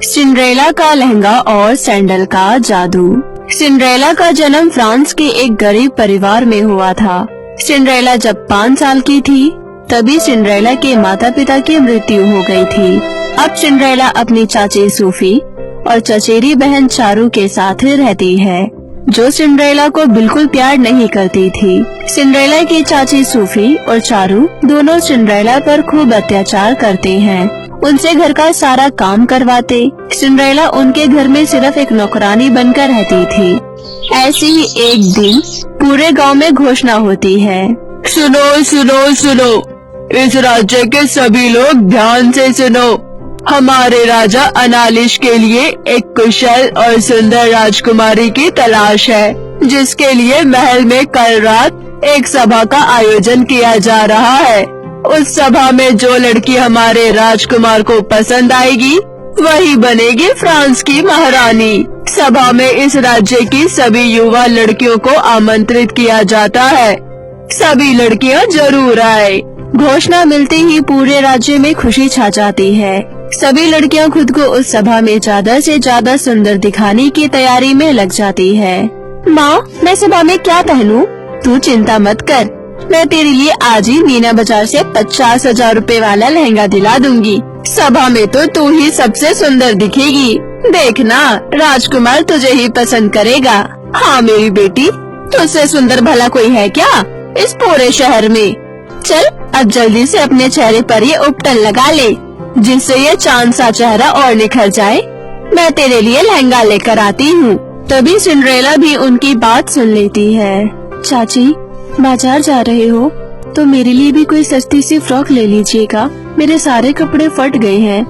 Cinderella का लहंगा और sandal का जादू। सिंड्रेला का जन्म फ्रांस के एक गरीब परिवार में हुआ था। सिंड्रेला जब 5 साल की थी तभी सिंड्रेला के माता पिता की मृत्यु हो गई थी। अब सिंड्रेला अपनी चाची सूफी और चचेरी बहन चारू के साथ रहती है, जो सिंड्रेला को बिल्कुल प्यार नहीं करती थी। सिंड्रेला की चाची सूफी और चारू दोनों सिंड्रेला पर खूब अत्याचार करते हैं, उनसे घर का सारा काम करवाते। सिंड्रेला उनके घर में सिर्फ एक नौकरानी बनकर रहती थी। ऐसे ही एक दिन पूरे गांव में घोषणा होती है, सुनो सुनो सुनो, इस राज्य के सभी लोग ध्यान से सुनो। हमारे राजा अनालिश के लिए एक कुशल और सुंदर राजकुमारी की तलाश है, जिसके लिए महल में कल रात एक सभा का आयोजन किया जा रहा है। उस सभा में जो लड़की हमारे राजकुमार को पसंद आएगी वही बनेगी फ्रांस की महारानी। सभा में इस राज्य की सभी युवा लड़कियों को आमंत्रित किया जाता है, सभी लड़कियां जरूर आए। घोषणा मिलते ही पूरे राज्य में खुशी छा जाती है। सभी लड़कियां खुद को उस सभा में ज्यादा से ज्यादा सुंदर दिखाने की तैयारी में लग जाती है। माँ, मैं सभा में क्या पहनूं? तू चिंता मत कर, मैं तेरे लिए आज ही मीना बाजार से 50,000 रुपए वाला लहंगा दिला दूंगी। सभा में तो तू ही सबसे सुंदर दिखेगी। देखना, राजकुमार तुझे ही पसंद करेगा। हाँ मेरी बेटी, तुझसे सुंदर भला कोई है क्या इस पूरे शहर में? चल अब जल्दी से अपने चेहरे पर ये उपटन लगा ले, जिससे ये चांद सा चेहरा और निखर जाए। मैं तेरे लिए लहंगा लेकर आती हूँ। तभी सिंड्रेला भी उनकी बात सुन लेती है। चाची, बाजार जा रहे हो तो मेरे लिए भी कोई सस्ती सी फ्रॉक ले लीजिएगा, मेरे सारे कपड़े फट गए हैं।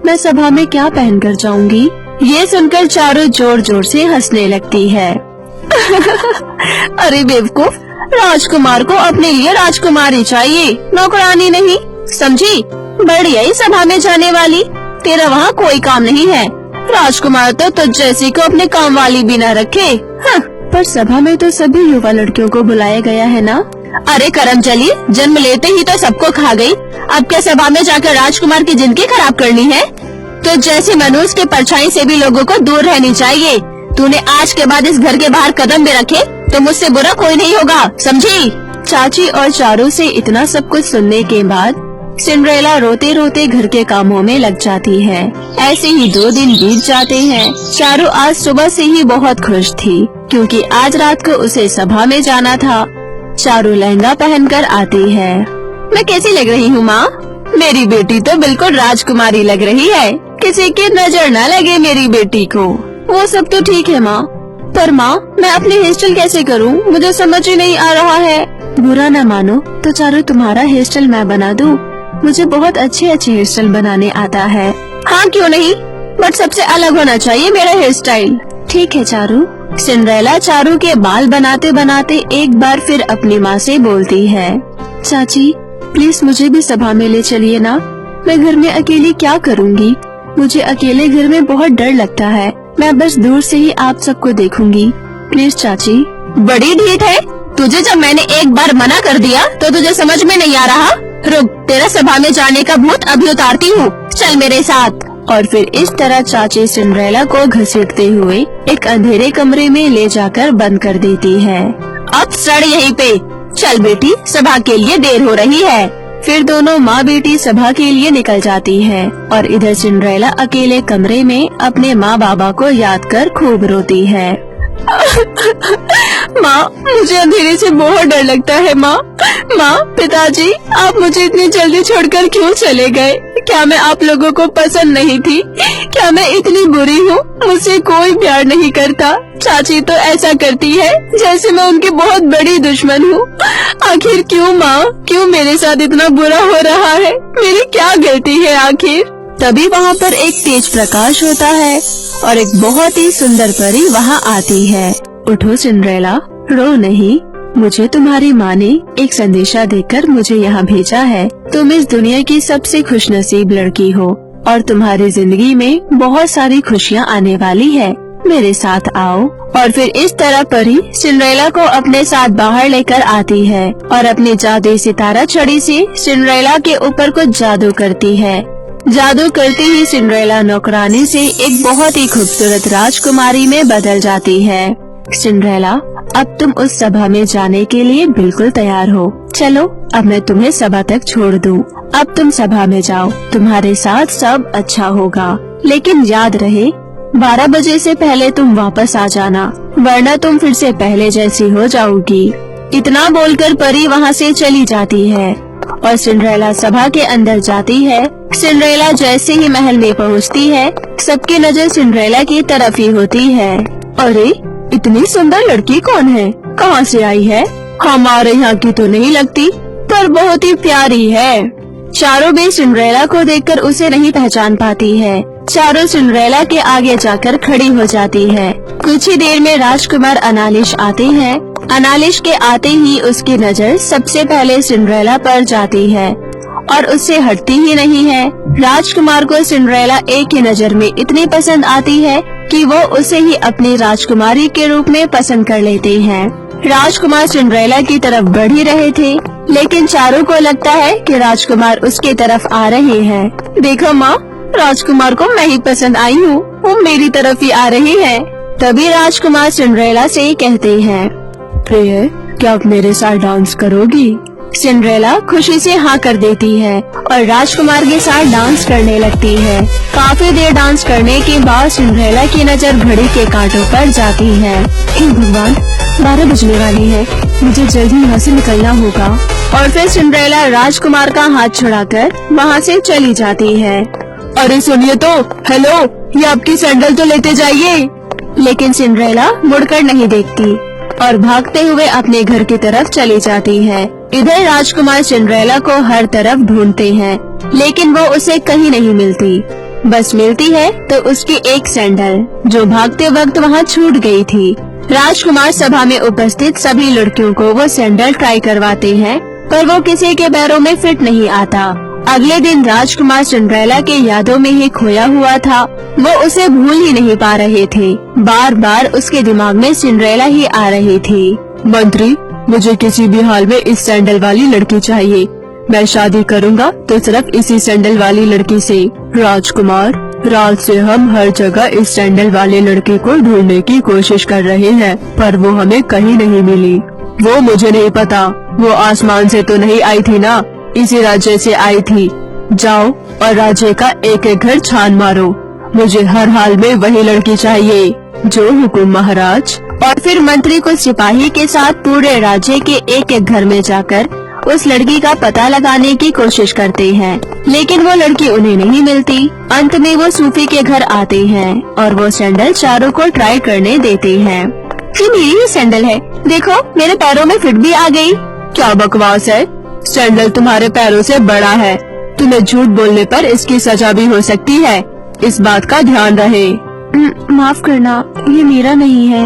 मैं सभा में क्या पहनकर जाऊंगी? ये सुनकर चारों जोर जोर से हंसने लगती है। अरे बेवकूफ, राजकुमार को अपने लिए राजकुमारी चाहिए, नौकरानी नहीं, समझी? बढ़िया ही सभा में जाने वाली, तेरा वहाँ कोई काम नहीं है। राजकुमार तो तुझ जैसी को अपने काम वाली भी न रखे। हाँ। पर सभा में तो सभी युवा लड़कियों को बुलाया गया है ना? अरे करमचली, जन्म लेते ही तो सबको खा गई, अब क्या सभा में जाकर राजकुमार की जिंदगी खराब करनी है? तो जैसे मनुष्य के परछाई से भी लोगों को दूर रहनी चाहिए। तूने आज के बाद इस घर के बाहर कदम भी रखे तो मुझसे बुरा कोई नहीं होगा, समझी? चाची और चारू से इतना सब कुछ सुनने के बाद सिंड्रेला रोते रोते घर के कामों में लग जाती है। ऐसे ही 2 दिन बीत जाते हैं। चारू आज सुबह से ही बहुत खुश थी, क्योंकि आज रात को उसे सभा में जाना था। चारू लहंगा पहनकर आती है। मैं कैसी लग रही हूँ माँ? मेरी बेटी तो बिल्कुल राजकुमारी लग रही है, किसी की नजर न लगे मेरी बेटी को। वो सब तो ठीक है माँ, पर माँ मैं अपनी हेयर स्टाइल कैसे करूँ? मुझे समझ ही नहीं आ रहा है। बुरा न मानो तो चारू तुम्हारा हेयर स्टाइल मैं बना दूँ, मुझे बहुत अच्छे हेयर स्टाइल बनाने आता है। हाँ क्यों नहीं, बट सबसे अलग होना चाहिए मेरा हेयर स्टाइल। ठीक है चारू। सिंड्रेला चारू के बाल बनाते बनाते एक बार फिर अपनी माँ से बोलती है, चाची प्लीज मुझे भी सभा में ले चलिए ना, मैं घर में अकेली क्या करूँगी? मुझे अकेले घर में बहुत डर लगता है, मैं बस दूर से ही आप सबको देखूंगी, प्लीज चाची। बड़ी ढीठ है, तुझे जब मैंने एक बार मना कर दिया तो तुझे समझ में नहीं आ रहा? रुक, तेरा सभा में जाने का भूत अभी उतारती हूँ, चल मेरे साथ। और फिर इस तरह चाची सिंड्रेला को घसीटते हुए एक अंधेरे कमरे में ले जाकर बंद कर देती है। अब सड़ यहीं पे, चल बेटी सभा के लिए देर हो रही है। फिर दोनों माँ बेटी सभा के लिए निकल जाती है और इधर सिंड्रेला अकेले कमरे में अपने माँ बाबा को याद कर खूब रोती है। माँ मुझे अंधेरे से बहुत डर लगता है। माँ पिताजी आप मुझे इतनी जल्दी छोड़कर क्यों चले गए? क्या मैं आप लोगों को पसंद नहीं थी? क्या मैं इतनी बुरी हूँ? मुझसे कोई प्यार नहीं करता। चाची तो ऐसा करती है जैसे मैं उनकी बहुत बड़ी दुश्मन हूँ। आखिर क्यों माँ, क्यों मेरे साथ इतना बुरा हो रहा है? मेरी क्या गलती है आखिर? तभी वहाँ पर एक तेज प्रकाश होता है और एक बहुत ही सुंदर परी वहाँ आती है। उठो सिंड्रेला, रो नहीं, मुझे तुम्हारी माँ ने एक संदेशा देकर मुझे यहाँ भेजा है। तुम इस दुनिया की सबसे खुशनसीब लड़की हो और तुम्हारी जिंदगी में बहुत सारी खुशियाँ आने वाली है। मेरे साथ आओ। और फिर इस तरह परी सिंड्रेला को अपने साथ बाहर लेकर आती है और अपनी जादुई सितारा छड़ी से सिंड्रेला के ऊपर कुछ जादू करती है। जादू करते ही सिंड्रेला नौकरानी से एक बहुत ही खूबसूरत राजकुमारी में बदल जाती है। सिंड्रेला, अब तुम उस सभा में जाने के लिए बिल्कुल तैयार हो। चलो, अब मैं तुम्हें सभा तक छोड़ दूं। अब तुम सभा में जाओ, तुम्हारे साथ सब अच्छा होगा। लेकिन याद रहे, 12 बजे से पहले तुम वापस आ जाना, वरना तुम फिर से पहले जैसी हो जाओगी। इतना बोलकर परी वहाँ से चली जाती है और सिंड्रेला सभा के अंदर जाती है। सिंड्रेला जैसे ही महल में पहुँचती है, सबकी नजर सिंड्रेला की तरफ ही होती है। अरे, इतनी सुंदर लड़की कौन है? कहाँ से आई है? हमारे यहाँ की तो नहीं लगती, पर बहुत ही प्यारी है। चारों भी सिंड्रेला को देखकर उसे नहीं पहचान पाती है। चारों सिंड्रेला के आगे जाकर खड़ी हो जाती है। कुछ ही देर में राजकुमार अनालिश आते हैं। अनालिश के आते ही उसकी नजर सबसे पहले सिंड्रेला पर जाती है और उससे हटती ही नहीं है। राजकुमार को सिंड्रेला एक ही नजर में इतनी पसंद आती है कि वो उसे ही अपनी राजकुमारी के रूप में पसंद कर लेते हैं। राजकुमार सिंड्रेला की तरफ बढ़ ही रहे थे, लेकिन चारों को लगता है कि राजकुमार उसके तरफ आ रहे हैं। देखो माँ, राजकुमार को मैं ही पसंद आई हूँ, वो मेरी तरफ ही आ रही है। तभी राजकुमार सिंड्रेला से कहते हैं, प्रिय, क्या आप मेरे साथ डांस करोगी? सिंड्रेला खुशी से हाँ कर देती है और राजकुमार के साथ डांस करने लगती है। काफी देर डांस करने के बाद सिंड्रेला की नजर घड़ी के कांटों पर जाती है। हे भगवान, 12 बजने वाली है, मुझे जल्दी यहाँ से निकलना होगा। और फिर सिंड्रेला राजकुमार का हाथ छुड़ाकर वहाँ से चली जाती है। अरे सुनिए तो, हेलो, ये आपकी सैंडल तो लेते जाइए। लेकिन सिंड्रेला मुड़कर नहीं देखती और भागते हुए अपने घर की तरफ चली जाती है। इधर राजकुमार सिंड्रेला को हर तरफ ढूंढते हैं, लेकिन वो उसे कहीं नहीं मिलती। बस मिलती है तो उसकी एक सैंडल, जो भागते वक्त वहाँ छूट गई थी। राजकुमार सभा में उपस्थित सभी लड़कियों को वो सैंडल ट्राई करवाते हैं, पर वो किसी के पैरों में फिट नहीं आता। अगले दिन राजकुमार सिंड्रेला के यादों में ही खोया हुआ था। वो उसे भूल ही नहीं पा रहे थे। बार बार उसके दिमाग में सिंड्रेला ही आ रही थी। मंत्री, मुझे किसी भी हाल में इस सैंडल वाली लड़की चाहिए। मैं शादी करूंगा तो सिर्फ इसी सैंडल वाली लड़की से। राजकुमार, रात से हम हर जगह इस सैंडल वाले लड़के को ढूंढने की कोशिश कर रहे हैं, पर वो हमें कहीं नहीं मिली। वो मुझे नहीं पता, वो आसमान से तो नहीं आई थी ना, इसी राज्य से आई थी। जाओ और राज्य का एक एक घर छान मारो, मुझे हर हाल में वही लड़की चाहिए। जो हुकुम महाराज। और फिर मंत्री कुछ सिपाही के साथ पूरे राज्य के एक एक घर में जाकर उस लड़की का पता लगाने की कोशिश करते हैं, लेकिन वो लड़की उन्हें नहीं मिलती। अंत में वो सूफी के घर आते हैं और वो सैंडल चारों को ट्राई करने देते हैं। ये मेरी ही सैंडल है, देखो मेरे पैरों में फिट भी आ गई। क्या बकवास है, सैंडल तुम्हारे पैरों से बड़ा है। तुम्हें झूठ बोलने पर इसकी सजा भी हो सकती है, इस बात का ध्यान रहे। माफ करना, ये मेरा नहीं है।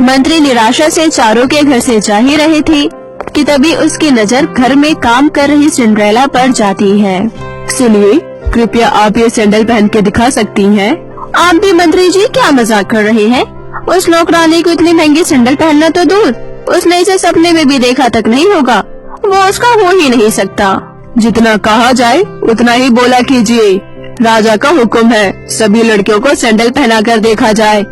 मंत्री निराशा से चारों के घर से जा ही रहे थे कि तभी उसकी नजर घर में काम कर रही सिंड्रेला पर जाती है। सुनिए, कृपया आप ये सैंडल पहन के दिखा सकती हैं? आप भी मंत्री जी क्या मजाक कर रहे हैं? उस नौकरानी को इतनी महंगी सैंडल पहनना तो दूर, उसने इसे सपने में भी देखा तक नहीं होगा। वो उसका हो ही नहीं सकता। जितना कहा जाए उतना ही बोला कीजिए। राजा का हुक्म है, सभी लड़कियों को सैंडल पहनाकर देखा जाए।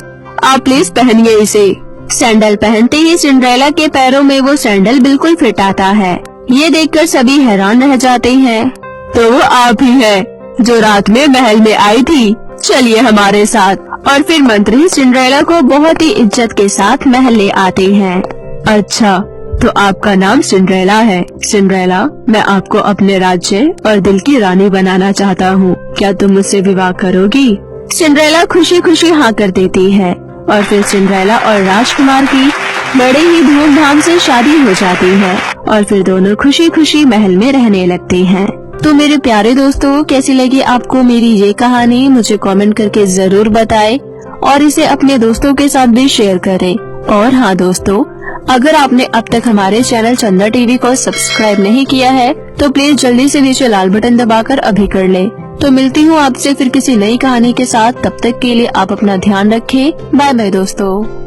आप प्लीज पहनिए इसे। सैंडल पहनते ही सिंड्रेला के पैरों में वो सैंडल बिल्कुल फिट आता है। ये देखकर सभी हैरान रह जाते हैं। तो वो आप ही है जो रात में महल में आई थी, चलिए हमारे साथ। और फिर मंत्री सिंड्रेला को बहुत ही इज्जत के साथ महल ले आते हैं। अच्छा, तो आपका नाम सिंड्रेला है। सिंड्रेला, मैं आपको अपने राज्य और दिल की रानी बनाना चाहता हूँ, क्या तुम मुझसे विवाह करोगी? सिंड्रेला खुशी खुशी हाँ कर देती है और फिर सिंड्रेला और राजकुमार की बड़े ही धूमधाम से शादी हो जाती है और फिर दोनों खुशी खुशी महल में रहने लगते हैं। तो मेरे प्यारे दोस्तों, कैसी लगी आपको मेरी ये कहानी? मुझे कमेंट करके जरूर बताएं और इसे अपने दोस्तों के साथ भी शेयर करें। और हाँ दोस्तों, अगर आपने अब तक हमारे चैनल चंदा टीवी को सब्सक्राइब नहीं किया है तो प्लीज जल्दी से नीचे लाल बटन दबाकर अभी कर लें। तो मिलती हूँ आपसे फिर किसी नई कहानी के साथ, तब तक के लिए आप अपना ध्यान रखें। बाय बाय दोस्तों।